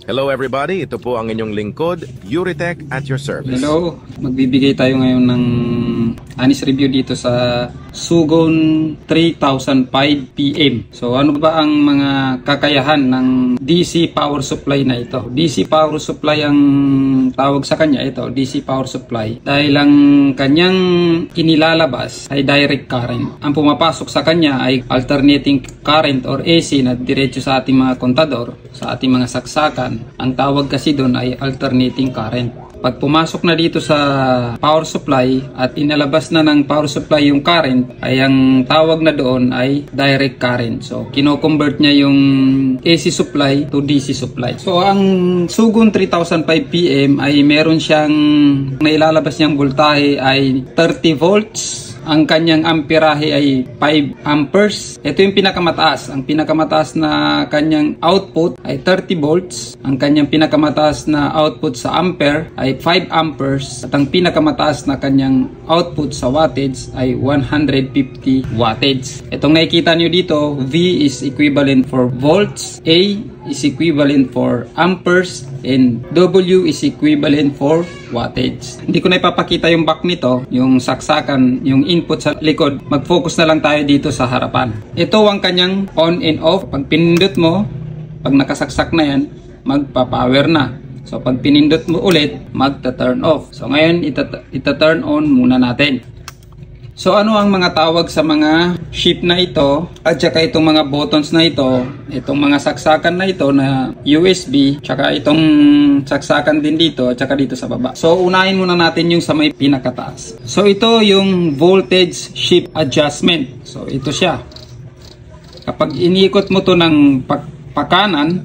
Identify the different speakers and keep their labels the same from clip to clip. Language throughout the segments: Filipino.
Speaker 1: Hello everybody, ito po ang inyong lingkod, Yuritech at your service.
Speaker 2: Hello, magbibigay tayo ngayon ng honest review dito sa Sugon 3005 PM. So ano ba ang mga kakayahan ng DC power supply na ito? DC power supply ang tawag sa kanya ito, DC power supply. Dahil ang kanyang inilalabas ay direct current. Ang pumapasok sa kanya ay alternating current or AC na diretso sa ating mga kontador, sa ating mga saksakan. Ang tawag kasi doon ay alternating current. Pag pumasok na dito sa power supply at inalabas na ng power supply yung current, ay ang tawag na doon ay direct current. So, kino-convert niya yung AC supply to DC supply. So, ang Sugon 3005 PM ay meron siyang nailalabas niyang voltahe ay 30 volts. Ang kanyang amperahe ay 5 amperes. Ito yung pinakamataas. Ang pinakamataas na kanyang output ay 30 volts. Ang kanyang pinakamataas na output sa ampere ay 5 amperes. At ang pinakamataas na kanyang output sa wattage ay 150 wattage. Itong nakikita nyo dito, V is equivalent for volts, A is equivalent for amperes, and W is equivalent for wattage. Hindi ko na ipapakita yung back nito, yung saksakan, yung input sa likod. Mag-focus na lang tayo dito sa harapan. Ito ang kanyang on and off. Pag pinindot mo, pag nakasaksak na yan, magpa-power na. So pag pinindot mo ulit, magta-turn off. So ngayon, ita-turn on muna natin. So ano ang mga tawag sa mga shift na ito at saka itong mga buttons na ito, itong mga saksakan na ito na USB, saka itong saksakan din dito at saka dito sa baba. So unahin muna natin yung sa may pinakataas. So ito yung voltage shift adjustment. So ito siya. Kapag iniikot mo to ng pakanan,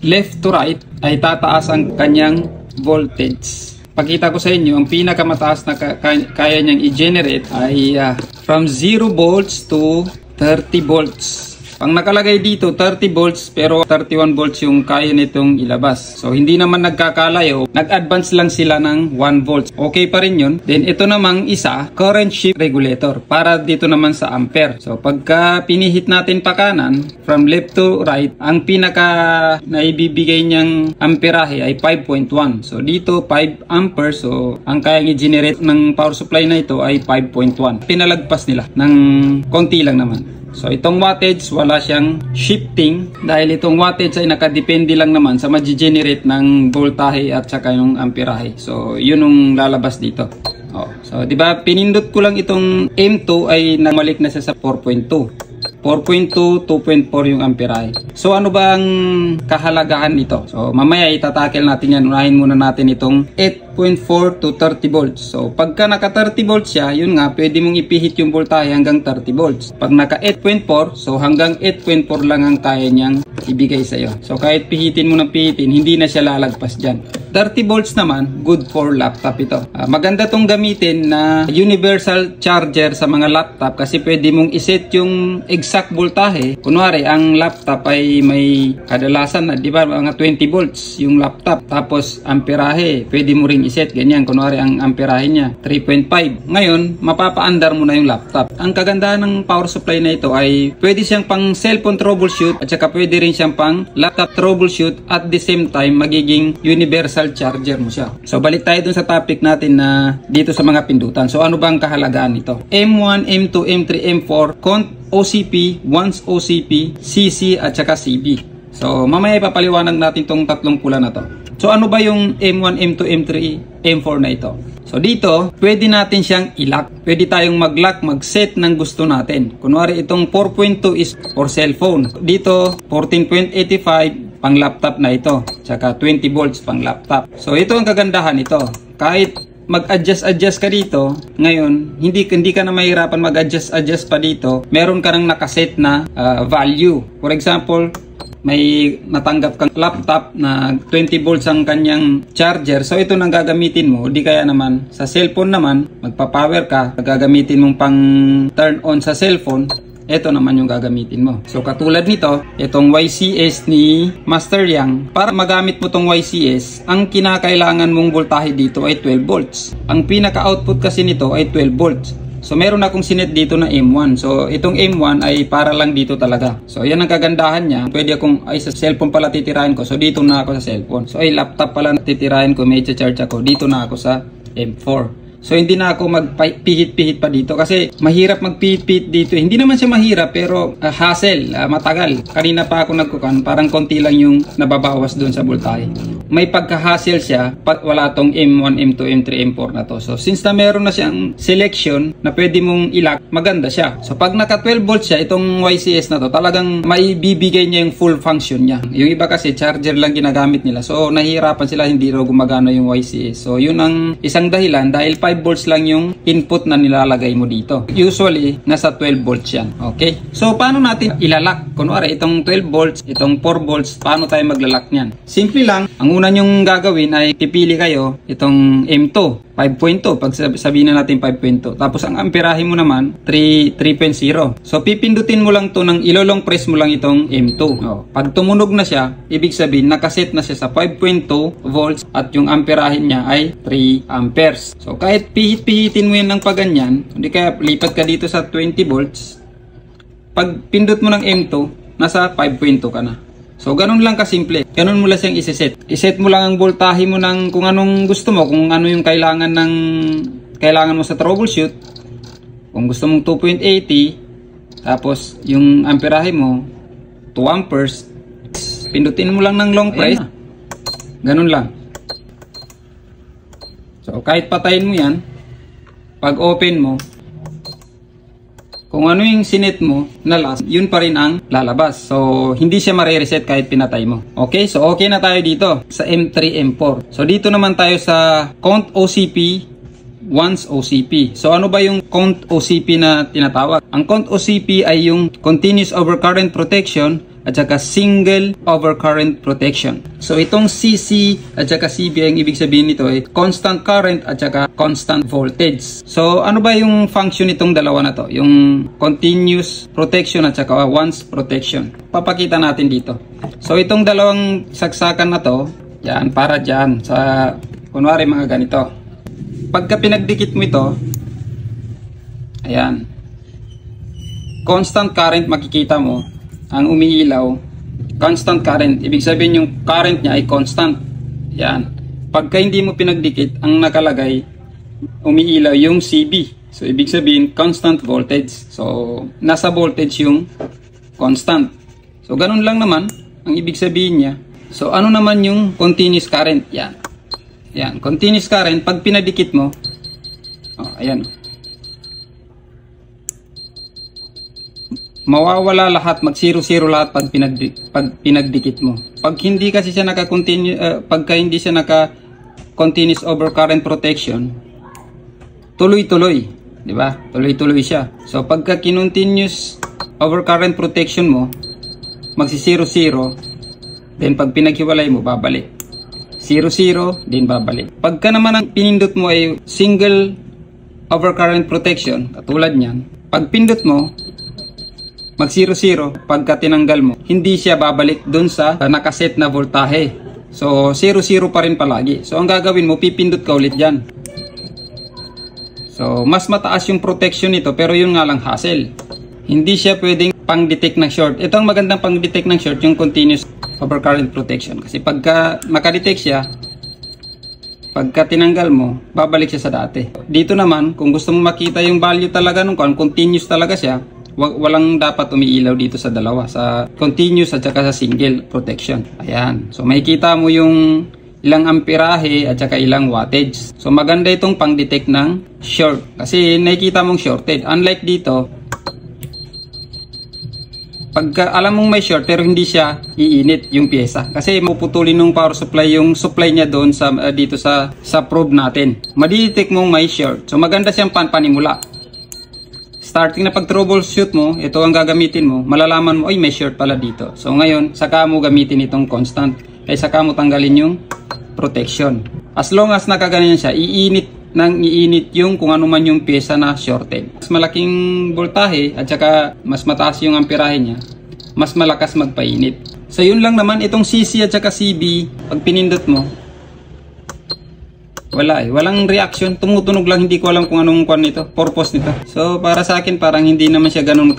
Speaker 2: left to right, ay tataas ang kanyang voltage. Pakita ko sa inyo, ang pinakamataas na kaya niyang i-generate ay from 0 volts to 30 volts. Pang nakalagay dito 30 volts pero 31 volts yung kaya nitong ilabas. So hindi naman nagkakalayo, nag-advance lang sila ng 1 volts. Okay pa rin yun. Then ito namang isa, current shift regulator para dito naman sa ampere. So pagka pinihit natin pa kanan, from left to right, ang pinaka naibibigay niyang amperahe ay 5.1. So dito 5 amperes. So ang kaya i-generate ng power supply na ito ay 5.1. Pinalagpas nila ng konti lang naman. So itong wattage wala siyang shifting dahil itong wattage ay nakadepende lang naman sa mag-generate ng voltahe at saka yung amperahe. So yun ang lalabas dito. So di ba pinindot ko lang itong M2 ay namalik na siya sa 4.2. 4.2, 2.4 yung amperahe. So ano ba ang kahalagahan nito? So mamaya itatakel natin yan. Unahin muna natin itong 8.4 to 30 volts. So pagka naka 30 volts siya, yun nga, pwede mong ipihit yung voltahe hanggang 30 volts. Pag naka 8.4, so hanggang 8.4 lang ang kaya niyang ibigay sa iyo. So kahit pihitin mo ng pihitin, hindi na siya lalagpas dyan. 30 volts naman, good for laptop ito. Maganda tong gamitin na universal charger sa mga laptop kasi pwede mong iset yung exact voltahe. Kunwari, ang laptop ay may kadalasan na, di ba, mga 20 volts yung laptop. Tapos, amperahe, pwede mo ring iset. Ganyan, kunwari, ang amperahe niya, 3.5. Ngayon, mapapaandar mo na yung laptop. Ang kagandahan ng power supply na ito ay pwede siyang pang cellphone troubleshoot at saka pwede rin siyang pang laptop troubleshoot at the same time, magiging universal charger mo siya. So balik tayo dun sa topic natin na dito sa mga pindutan. So ano ba ang kahalagaan nito? M1, M2, M3, M4, cont, OCP, once OCP, CC at saka CB. So mamaya ipapaliwanag natin tong tatlong pula na to. So ano ba yung M1, M2, M3, M4 na ito? So dito, pwede natin siyang i-lock. Pwede tayong mag-lock, mag-set ng gusto natin. Kunwari itong 4.2 is for cellphone. Dito, 14.85 pang laptop na ito. Tsaka 20 volts pang laptop. So ito ang kagandahan nito. Kahit mag-adjust ka dito, ngayon, hindi ka na mahirapan mag-adjust pa dito. Meron ka nang nakaset na value. For example, may natanggap kang laptop na 20 volts ang kanyang charger. So ito nang gagamitin mo. Di kaya naman sa cellphone naman, magpa-power ka, gagamitin mong pang turn on sa cellphone. Ito naman yung gagamitin mo. So katulad nito, itong YCS ni Master Yang, para magamit mo tong YCS, ang kinakailangan mong voltahe dito ay 12 volts. Ang pinaka-output kasi nito ay 12 volts. So meron akong sinet dito na M1. So itong M1 ay para lang dito talaga. So yan ang kagandahan niya. Pwede akong ay sa cellphone pala titirahin ko. So dito na ako sa cellphone. So ay laptop pala titirahin ko, may charge ako. Dito na ako sa M4. So hindi na ako magpihit-pihit pa dito kasi mahirap magpihit-pihit dito. Hindi naman siya mahirap pero hassle, matagal. Kanina pa ako nagkukan, parang konti lang yung nababawas doon sa voltahe. May pagka-hassle siya, wala tong M1, M2, M3, M4 na to. So since na meron na siyang selection na pwede mong ilak, maganda siya. So pag naka 12 volts siya, itong YCS na to, talagang may bibigay niya yung full function niya. Yung iba kasi charger lang ginagamit nila. So nahihirapan sila, hindi raw gumagana yung YCS. So yun ang isang dahilan dahil 5 volts lang yung input na nilalagay mo dito. Usually, nasa 12 volts yan. Okay? So, paano natin ilalak? Kunwari, itong 12 volts, itong 4 volts, paano tayo maglalak niyan? Simple lang. Ang una nyong gagawin ay pipili kayo itong M2. 5.2. Pag sabihin na natin 5.2. Tapos, ang amperahe mo naman, 3.0. So, pipindutin mo lang to ng ilolong press mo lang itong M2. Oh. Pag tumunog na siya, ibig sabihin, nakaset na siya sa 5.2 volts at yung amperahe niya ay 3 amperes. So, kahit pihit-pihitin mo yan ng paganyan, hindi kaya lipat ka dito sa 20 volts, pag pindot mo ng M2, nasa 5.2 ka na. So, ganun lang kasimple. Ganun mo lang siyang iseset. Iset mo lang ang voltahe mo ng kung anong gusto mo, kung ano yung kailangan mo sa troubleshoot. Kung gusto mong 2.80, tapos yung amperahe mo, 2 amperes, pindutin mo lang ng long press. Ganun lang. So, kahit patayin mo yan, pag open mo, kung ano yung sinet mo na last, yun pa rin ang lalabas. So, hindi siya mare-reset kahit pinatay mo. Okay? So, okay na tayo dito sa M3, M4. So, dito naman tayo sa count OCP, once OCP. So, ano ba yung count OCP na tinatawag? Ang count OCP ay yung continuous overcurrent protection at saka single overcurrent protection. So itong CC at saka CB, ang ibig sabihin nito ay constant current at saka constant voltage. So ano ba yung function nitong dalawa na to? Yung continuous protection at saka once protection. Papakita natin dito. So itong dalawang saksakan na to, yan, para dyan sa kunwari mga ganito. Pagka pinagdikit mo ito, ayan, constant current makikita mo. Ang umiilaw, constant current. Ibig sabihin yung current niya ay constant. Yan. Pagka hindi mo pinagdikit, ang nakalagay, umiilaw yung CB. So, ibig sabihin, constant voltage. So, nasa voltage yung constant. So, ganun lang naman ang ibig sabihin niya. So, ano naman yung continuous current? Yan. Yan. Continuous current, pag pinadikit mo, ayan. Mawawala lahat, mag-0-0 lahat pag pinagdikit mo. Pag hindi kasi siya pagka hindi siya naka-continuous overcurrent protection, tuloy-tuloy, di ba? Tuloy-tuloy siya. So pagka continuous overcurrent protection mo, magsi-0-0, then pag pinaghiwalay mo, babalik. 0-0, then babalik. Pagka naman ang pinindot mo ay single overcurrent protection, katulad niyan, pag pindot mo, mag 0-0, pagka tinanggal mo, hindi siya babalik dun sa nakaset na voltahe. So, 0-0 pa rin palagi. So, ang gagawin mo, pipindot ka ulit dyan. So, mas mataas yung protection nito, pero yun nga lang hassle. Hindi siya pwedeng pang-detect ng short. Ito ang magandang pang-detect ng short, yung continuous overcurrent protection. Kasi pagka nakadetect siya, pagka tinanggal mo, babalik siya sa dati. Dito naman, kung gusto mo makita yung value talaga nung continuous talaga siya, walang dapat umiilaw dito sa dalawa, sa continuous at saka sa single protection. Ayan. So makikita mo yung ilang amperahe at saka ilang wattage. So maganda itong pang-detect ng short kasi nakikita mong shorted. Unlike dito, pagka alam mong may short pero hindi siya iinit yung pyesa kasi mapuputulin ng power supply yung supply niya doon sa dito sa probe natin. Madidetect mong may short. So maganda siyang panimula. Starting na pag-troubleshoot mo, ito ang gagamitin mo, malalaman mo, ay may short pala dito. So ngayon, saka mo gamitin itong constant. Kaya saka mo tanggalin yung protection. As long as nakaganyan siya, iinit yung kung ano man yung pyesa na shorted. Mas malaking voltahe at saka mas mataas yung amperahe niya, mas malakas magpainit. So yun lang naman, itong CC at saka CB, pag pinindot mo, Wala eh. Walang reaction. Tumutunog lang. Hindi ko alam kung anong purpose nito. So, para sa akin, parang hindi naman siya ganun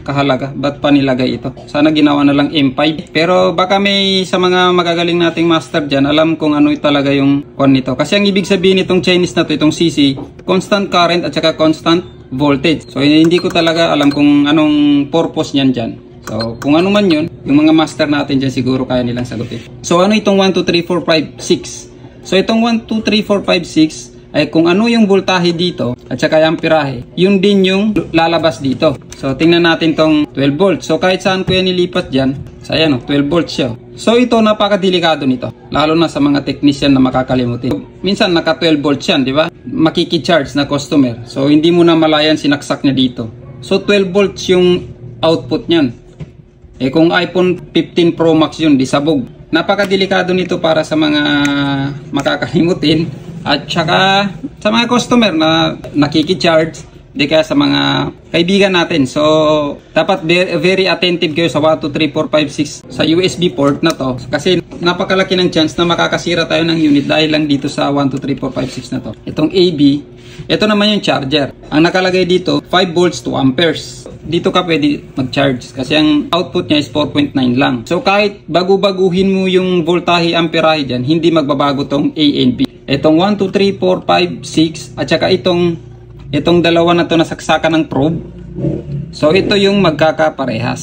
Speaker 2: kahalaga. Ba't pa nilagay ito? Sana ginawa na lang M5. Pero baka may sa mga magagaling nating master dyan, alam kung ano talaga yung kwan nito. Kasi ang ibig sabihin itong Chinese na to, itong CC, constant current at saka constant voltage. So, hindi ko talaga alam kung anong purpose niyan dyan. So, kung ano man yun, yung mga master natin dyan siguro kaya nilang sagutin. So, ano itong 1, 2, 3, 4, 5, 6? So, itong 1, 2, 3, 4, 5, 6 ay kung ano yung voltahe dito at saka yung amperahe, yun din yung lalabas dito. So, tingnan natin tong 12 volts. So, kahit saan ko yan nilipat dyan, so, ayan, 12 volts siya. So, ito napakadelikado nito. Lalo na sa mga technician na makakalimutin. Minsan, naka 12 volts yan, di ba? Makikicharge na customer. So, hindi mo na malayan sinaksak niya dito. So, 12 volts yung output niyan. Eh, kung iPhone 15 Pro Max yun, di sabog. Napakadelikado nito para sa mga makakalimutin at saka sa mga customer na nakikicharge, di kaya sa mga kaibigan natin. So, dapat very attentive kayo sa 1, 2, 3, 4, 5, 6 sa USB port na to. Kasi napakalaki ng chance na makakasira tayo ng unit dahil lang dito sa 1, 2, 3, 4, 5, 6 na to. Itong AB, ito naman yung charger. Ang nakalagay dito, 5 volts to amperes. Dito ka pwede mag-charge kasi ang output niya is 4.9 lang. So kahit bagu-baguhin mo yung voltahe amperahe dyan, hindi magbabago tong A and B. Itong 1, 2, 3, 4, 5, 6 at saka itong dalawa na to na saksakan ng probe. So ito yung magkakaparehas.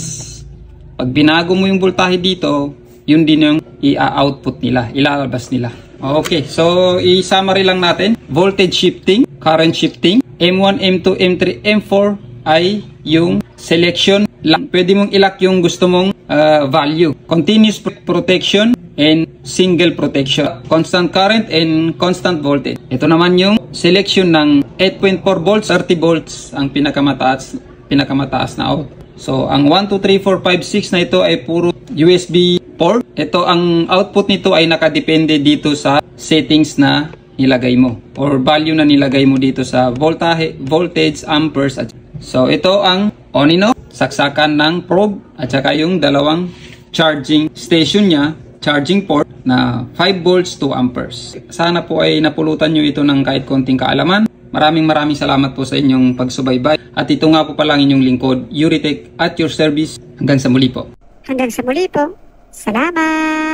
Speaker 2: Pag binago mo yung voltahe dito, yun din yung i-output nila, ilalabas nila. Okay, so i-summary lang natin. Voltage shifting, current shifting, M1, M2, M3, M4 ay yung selection lang. Pwede mong ilak yung gusto mong value. Continuous protection and single protection. Constant current and constant voltage. Ito naman yung selection ng 8.4 volts, 30 volts ang pinakamataas na out. So, ang 1, 2, 3, 4, 5, 6 na ito ay puro USB port. Ito, ang output nito ay nakadepende dito sa settings na nilagay mo or value na nilagay mo dito sa voltage, amperes at so ito ang on and off, saksakan ng probe at saka yung dalawang charging station niya, charging port na 5 volts to amperes. Sana po ay napulutan nyo ito ng kahit konting kaalaman. Maraming salamat po sa inyong pagsubaybay. At ito nga po pala ang inyong lingkod, Yuritech at your service. Hanggang sa muli po.
Speaker 3: Hanggang sa muli po. Salamat!